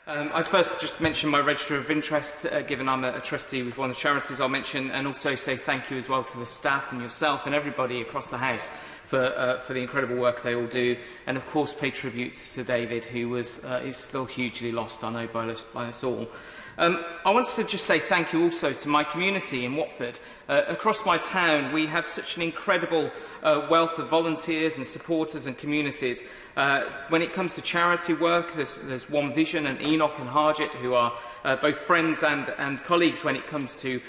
I'd first just mention my register of interest, given I'm a trustee with one of the charities I'll mention, and also say thank you as well to the staff and yourself and everybody across the House for the incredible work they all do, and of course pay tribute to Sir David, who is still hugely lost, I know, by us all. I wanted to just say thank you also to my community in Watford. Across my town, we have such an incredible wealth of volunteers and supporters and communities. When it comes to charity work, there's One Vision and Enoch and Harjit, who are both friends and colleagues when it comes to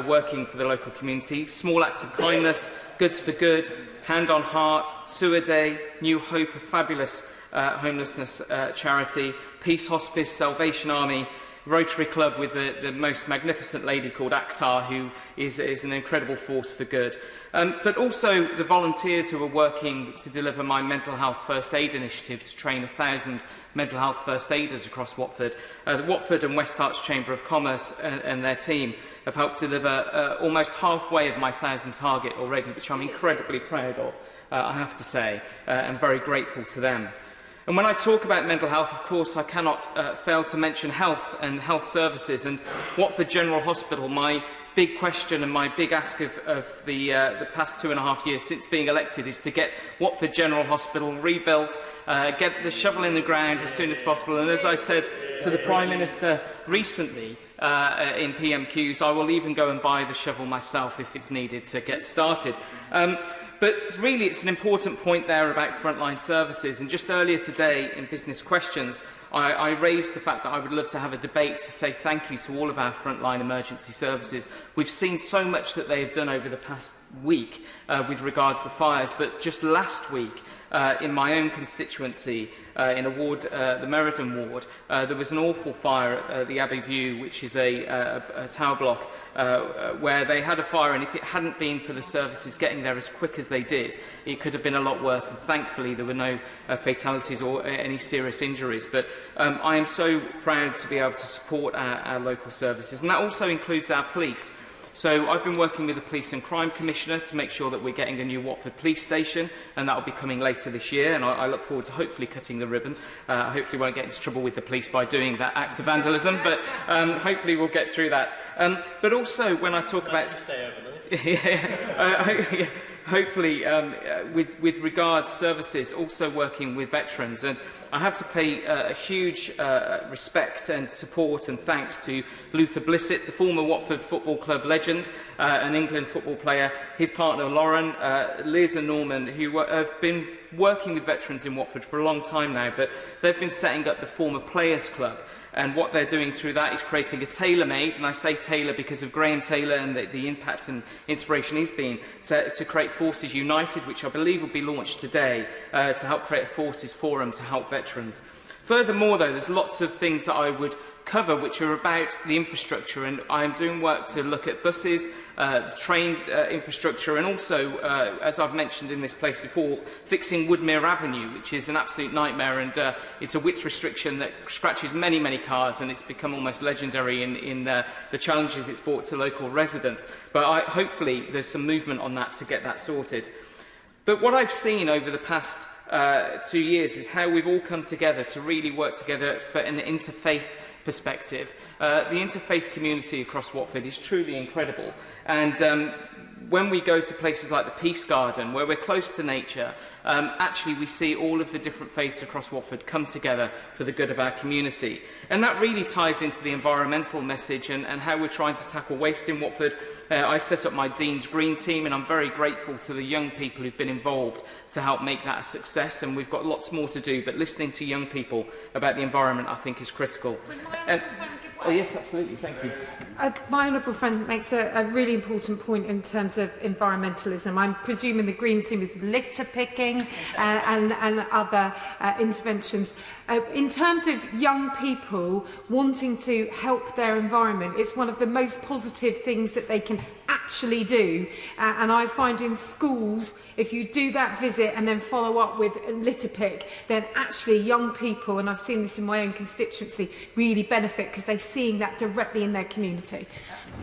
working for the local community. Small acts of kindness, Goods for Good, Hand on Heart, Sewer Day, New Hope, a fabulous homelessness charity, Peace Hospice, Salvation Army, Rotary Club with the most magnificent lady called Akhtar, who is an incredible force for good. But also the volunteers who are working to deliver my mental health first aid initiative to train 1,000 mental health first aiders across Watford. The Watford and West Herts Chamber of Commerce and their team have helped deliver almost halfway of my 1,000 target already, which I'm incredibly proud of, I have to say, and very grateful to them. And when I talk about mental health, of course, I cannot fail to mention health and health services. And Watford General Hospital, my big question and my big ask of the past 2.5 years since being elected is to get Watford General Hospital rebuilt, get the shovel in the ground as soon as possible. And as I said to the Prime Minister recently in PMQs, I will even go and buy the shovel myself if it's needed to get started. But really, it's an important point there about frontline services. And just earlier today, in Business Questions, I raised the fact that I would love to have a debate to say thank you to all of our frontline emergency services. We've seen so much that they have done over the past week with regards to fires, but just last week, in my own constituency, in a ward, the Meriden ward, there was an awful fire at the Abbey View, which is a tower block, where they had a fire, and if it hadn't been for the services getting there as quick as they did, it could have been a lot worse. And thankfully, there were no fatalities or any serious injuries. But I am so proud to be able to support our local services, and that also includes our police. So I've been working with the Police and Crime Commissioner to make sure that we're getting a new Watford Police Station, and that will be coming later this year, and I look forward to hopefully cutting the ribbon. Hopefully won't get into trouble with the police by doing that act of vandalism, but hopefully we'll get through that. But also when I talk about... hopefully, with regards services, also working with veterans. And I have to pay a huge respect and support and thanks to Luther Blissett, the former Watford Football Club legend, an England football player, his partner Lauren, Liz and Norman, who have been working with veterans in Watford for a long time now, but they've been setting up the former Players Club. And what they're doing through that is creating a tailor-made, and I say tailor because of Graham Taylor and the impact and inspiration he's been, to create Forces United, which I believe will be launched today, to help create a Forces Forum to help veterans. Furthermore, though, there's lots of things that I would cover which are about the infrastructure, and I'm doing work to look at buses, the train infrastructure, and also, as I've mentioned in this place before, fixing Woodmere Avenue, which is an absolute nightmare, and it's a width restriction that scratches many, many cars, and it's become almost legendary in the challenges it's brought to local residents. But hopefully there's some movement on that to get that sorted. But what I've seen over the past 2 years is how we've all come together to really work together for an interfaith perspective. The interfaith community across Watford is truly incredible, and when we go to places like the Peace Garden, where we're close to nature, actually we see all of the different faiths across Watford come together for the good of our community. And that really ties into the environmental message and how we're trying to tackle waste in Watford. I set up my Dean's Green team, and I'm very grateful to the young people who've been involved to help make that a success, and we've got lots more to do, but listening to young people about the environment I think is critical. Oh yes, absolutely, thank you. My honourable friend makes a really important point in terms of environmentalism. I'm presuming the Green Team is litter picking and other interventions. In terms of young people wanting to help their environment, it's one of the most positive things that they can actually do. And I find in schools, if you do that visit and then follow up with a litter pick, then actually young people, and I've seen this in my own constituency, really benefit because they're seeing that directly in their community.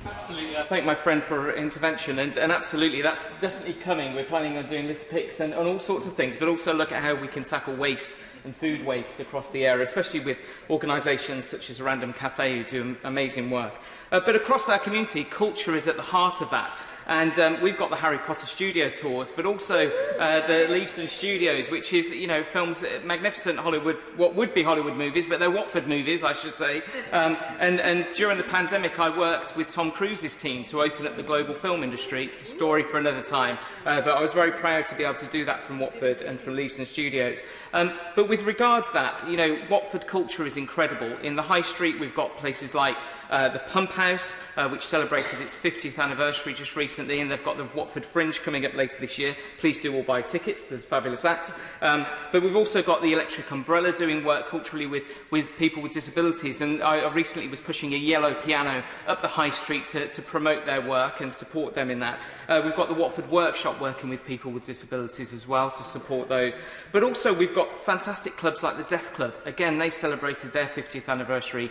Absolutely, I thank my friend for her intervention, and absolutely, that's definitely coming. We're planning on doing litter picks and all sorts of things, but also look at how we can tackle waste and food waste across the area, especially with organisations such as Random Cafe, who do amazing work. But across our community, culture is at the heart of that. And we've got the Harry Potter studio tours, but also the Leavesden Studios, which is, films magnificent Hollywood, what would be Hollywood movies, but they're Watford movies, I should say. And during the pandemic, I worked with Tom Cruise's team to open up the global film industry. It's a story for another time, but I was very proud to be able to do that from Watford and from Leavesden Studios. But with regards to that, Watford culture is incredible. In the High Street, we've got places like the Pump House, which celebrated its 50th anniversary just recently, and they've got the Watford Fringe coming up later this year. Please do all buy tickets, there's a fabulous act. But we've also got the Electric Umbrella doing work culturally with people with disabilities, and I recently was pushing a yellow piano up the High Street to promote their work and support them in that. We've got the Watford Workshop working with people with disabilities as well to support those. But also we've got fantastic clubs like the Deaf Club. Again, they celebrated their 50th anniversary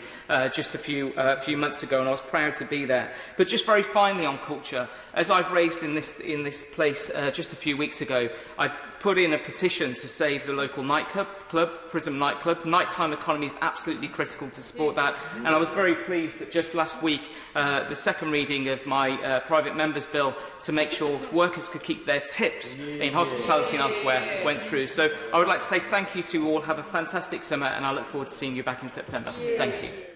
just a few months ago, and I was proud to be there. But just very finally on culture, as I've raised in this place just a few weeks ago, I put in a petition to save the local nightclub, Prism Nightclub. Nighttime economy is absolutely critical to support that, and I was very pleased that just last week the second reading of my private members bill to make sure workers could keep their tips in hospitality and elsewhere went through. So I would like to say thank you to you all, have a fantastic summer, and I look forward to seeing you back in September. Thank you.